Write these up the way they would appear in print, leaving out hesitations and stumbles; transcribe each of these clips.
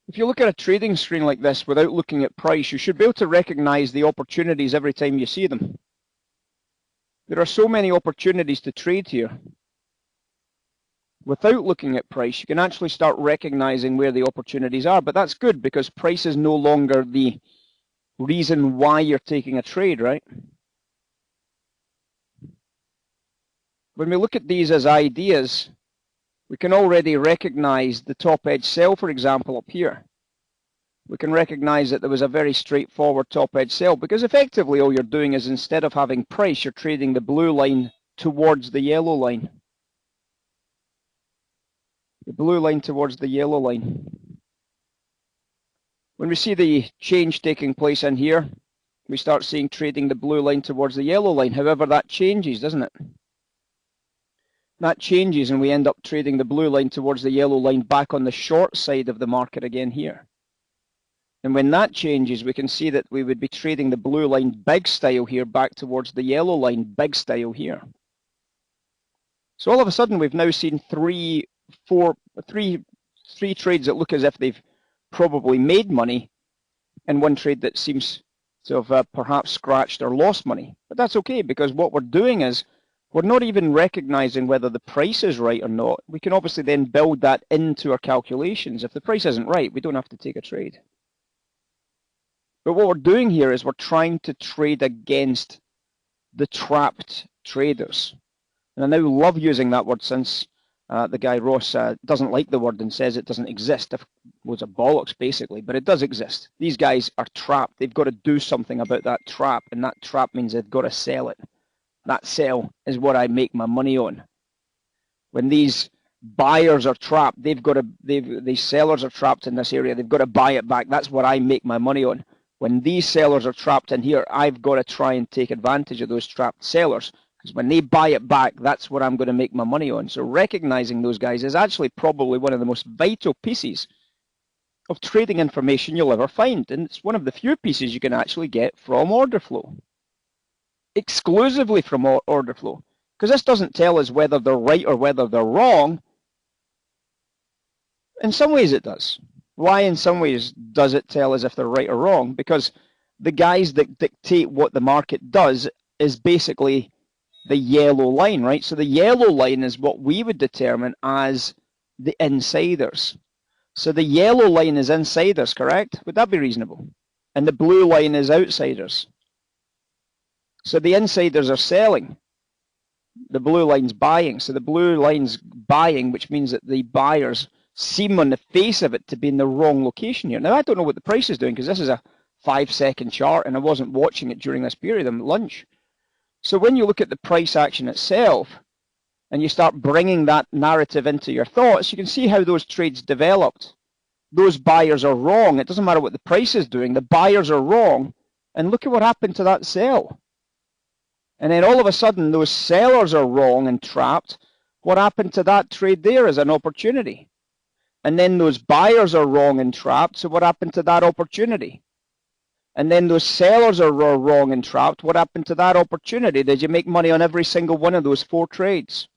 If you look at a trading screen like this without looking at price, you should be able to recognize the opportunities every time you see them. There are so many opportunities to trade here. Without looking at price, you can actually start recognizing where the opportunities are, but that's good because price is no longer the reason why you're taking a trade, right? When we look at these as ideas, we can already recognize the top edge sell, for example, up here. We can recognize that there was a very straightforward top edge sell because effectively all you're doing is instead of having price, you're trading the blue line towards the yellow line. The blue line towards the yellow line. When we see the change taking place in here, we start seeing trading the blue line towards the yellow line. However, that changes, doesn't it? That changes and we end up trading the blue line towards the yellow line back on the short side of the market again here. And when that changes, we can see that we would be trading the blue line big style here back towards the yellow line big style here. So all of a sudden we've now seen three trades that look as if they've probably made money, and one trade that seems to have perhaps scratched or lost money. But that's okay, because what we're doing is we're not even recognizing whether the price is right or not. We can obviously then build that into our calculations. If the price isn't right, we don't have to take a trade. But what we're doing here is we're trying to trade against the trapped traders. And I now love using that word since the guy Ross doesn't like the word and says it doesn't exist. Loads of bollocks, basically, but it does exist. These guys are trapped. They've got to do something about that trap, and that trap means they've got to sell it. That sell is what I make my money on. When these buyers are trapped, these sellers are trapped in this area. They've got to buy it back. That's what I make my money on. When these sellers are trapped in here, I've got to try and take advantage of those trapped sellers. Because when they buy it back, that's what I'm going to make my money on. So recognizing those guys is actually probably one of the most vital pieces of trading information you'll ever find. And it's one of the few pieces you can actually get from order flow. Exclusively from order flow. Because this doesn't tell us whether they're right or whether they're wrong. In some ways it does. Why in some ways does it tell us if they're right or wrong? Because the guys that dictate what the market does is basically the yellow line, right? So the yellow line is what we would determine as the insiders. So the yellow line is insiders, correct? Would that be reasonable? And the blue line is outsiders. So the insiders are selling. The blue line's buying. So the blue line's buying, which means that the buyers seem on the face of it to be in the wrong location here. Now, I don't know what the price is doing because this is a 5-second chart and I wasn't watching it during this period. I'm at lunch. So when you look at the price action itself and you start bringing that narrative into your thoughts, you can see how those trades developed. Those buyers are wrong. It doesn't matter what the price is doing. The buyers are wrong. And look at what happened to that sell. And then all of a sudden, those sellers are wrong and trapped. What happened to that trade there is an opportunity. And then those buyers are wrong and trapped. So what happened to that opportunity? And then those sellers are wrong and trapped. What happened to that opportunity? Did you make money on every single one of those 4 trades?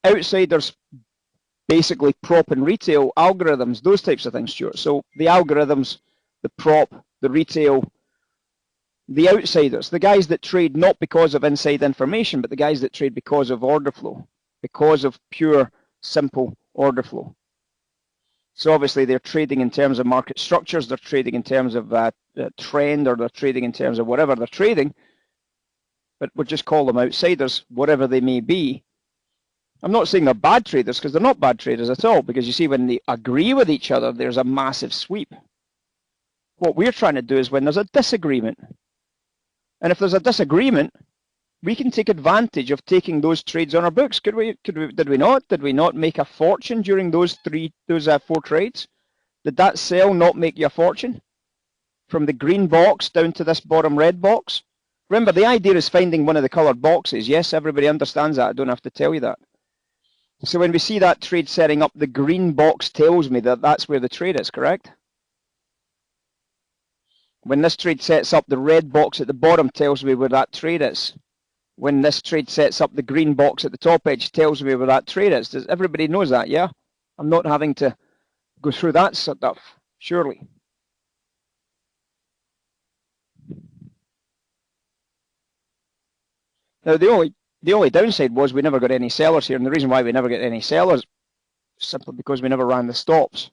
Outsiders, basically prop and retail, algorithms, those types of things, Stuart. So the algorithms, the prop, the retail, the outsiders, the guys that trade not because of inside information, but the guys that trade because of order flow, because of pure, simple order flow. So obviously they're trading in terms of market structures, they're trading in terms of trend, or they're trading in terms of whatever they're trading, but we'll just call them outsiders, whatever they may be. I'm not saying they're bad traders, because they're not bad traders at all, because you see when they agree with each other, there's a massive sweep. What we're trying to do is when there's a disagreement. And if there's a disagreement, we can take advantage of taking those trades on our books. Did we not? Did we not make a fortune during those 4 trades? Did that sell not make you a fortune? From the green box down to this bottom red box? Remember, the idea is finding one of the colored boxes. Yes, everybody understands that. I don't have to tell you that. So when we see that trade setting up, the green box tells me that that's where the trade is, correct? When this trade sets up, the red box at the bottom tells me where that trade is. when this trade sets up, the green box at the top edge tells me where that trade is. Does everybody knows that, yeah? I'm not having to go through that stuff, surely. Now, the only downside was we never got any sellers here, and the reason why we never get any sellers is simply because we never ran the stops.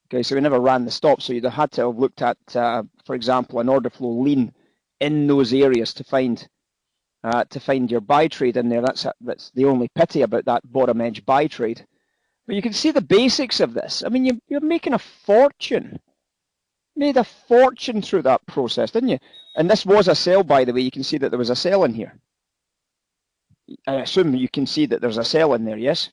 Okay, so we never ran the stops, so you'd have had to have looked at, for example, an order flow lean in those areas to find your buy trade in there. That's the only pity about that bottom edge buy trade. But you can see the basics of this. I mean, you're making a fortune. Made a fortune through that process, didn't you? And this was a sell, by the way. You can see that there was a sell in here. I assume you can see that there's a sell in there, yes?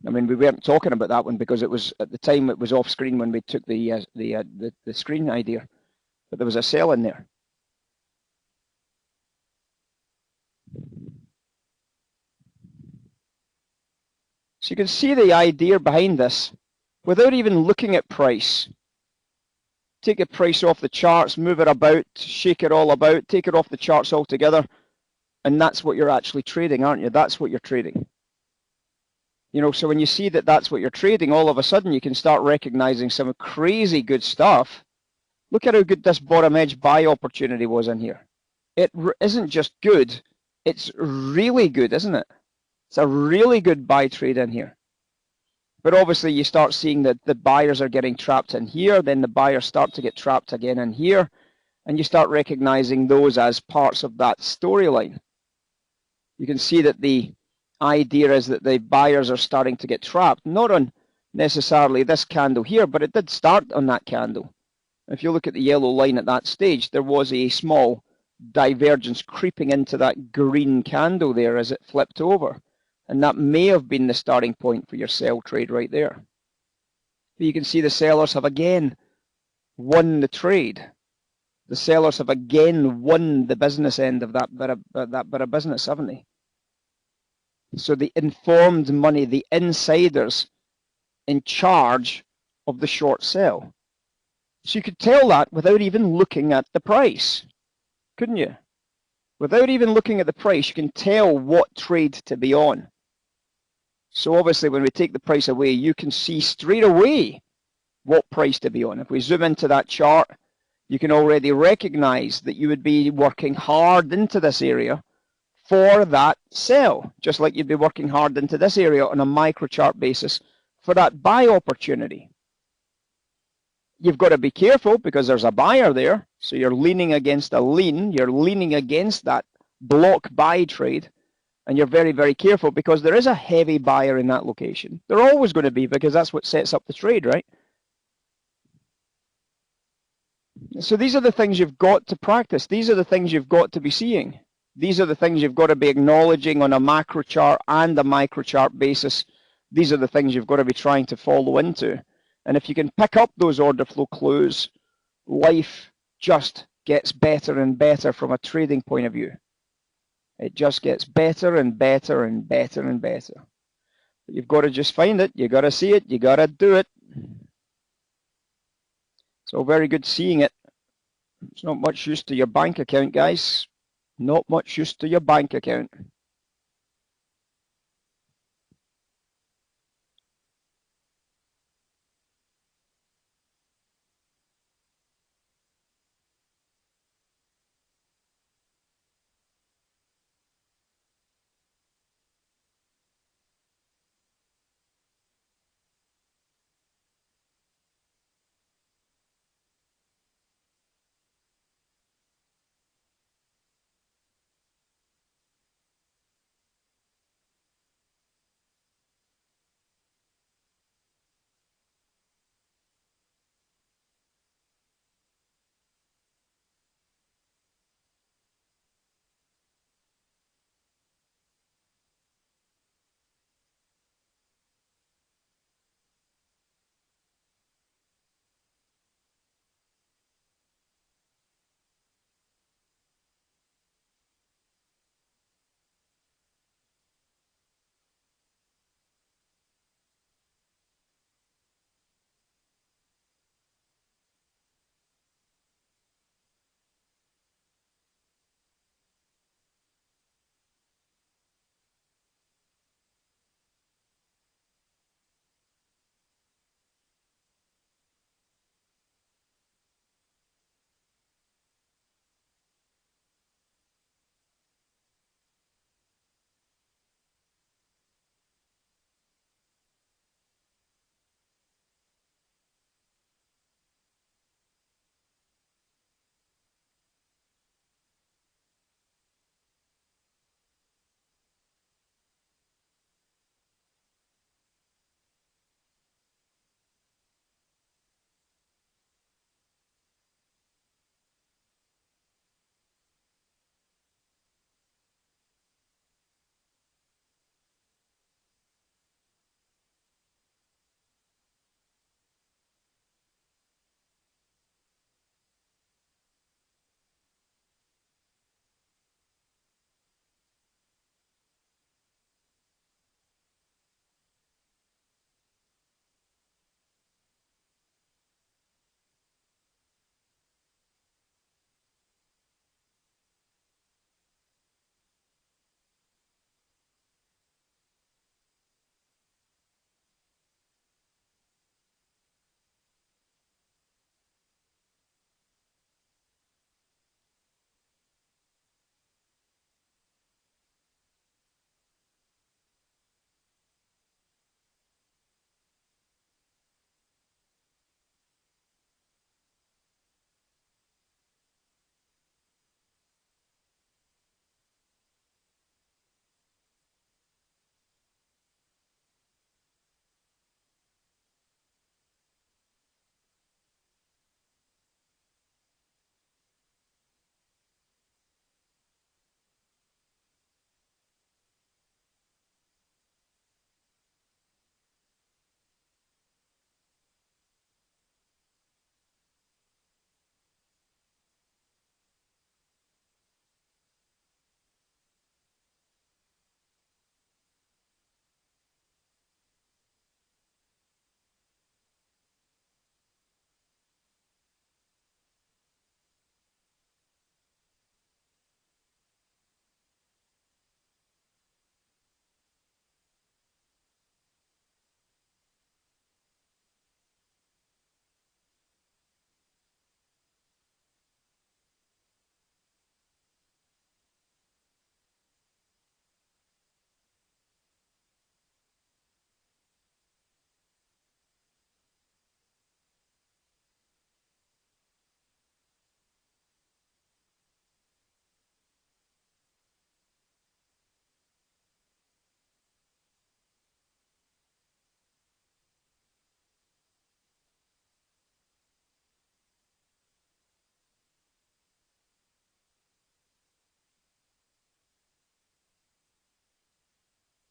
I mean, we weren't talking about that one because it was at the time it was off screen when we took the screen idea, but there was a sell in there. So you can see the idea behind this without even looking at price. Take the price off the charts, move it about, shake it all about, take it off the charts altogether, and that's what you're actually trading, aren't you? That's what you're trading. You know, so when you see that that's what you're trading, all of a sudden you can start recognizing some crazy good stuff. Look at how good this bottom edge buy opportunity was in here. It isn't just good, it's really good, isn't it? It's a really good buy trade in here. But obviously you start seeing that the buyers are getting trapped in here, then the buyers start to get trapped again in here, and you start recognizing those as parts of that storyline. You can see that the idea is that the buyers are starting to get trapped, not on necessarily this candle here, but it did start on that candle. If you look at the yellow line at that stage, there was a small divergence creeping into that green candle there as it flipped over. And that may have been the starting point for your sell trade right there. But you can see the sellers have again won the trade. The sellers have again won the business end of that bit of business, haven't they? So the informed money, the insiders in charge of the short sell. So you could tell that without even looking at the price, couldn't you? Without even looking at the price, you can tell what trade to be on. So obviously when we take the price away, you can see straight away what price to be on. If we zoom into that chart, you can already recognize that you would be working hard into this area for that sell, just like you'd be working hard into this area on a microchart basis for that buy opportunity. You've got to be careful because there's a buyer there, so you're leaning against a lean, you're leaning against that block buy trade, and you're very, very careful because there is a heavy buyer in that location. They're always going to be because that's what sets up the trade, right? So these are the things you've got to practice. These are the things you've got to be seeing. These are the things you've got to be acknowledging on a macro chart and a microchart basis. These are the things you've got to be trying to follow into. And if you can pick up those order flow clues, life just gets better and better from a trading point of view. It just gets better and better and better and better. But you've got to just find it. You've got to see it. You've got to do it. So very good seeing it. It's not much use to your bank account, guys. Not much use to your bank account.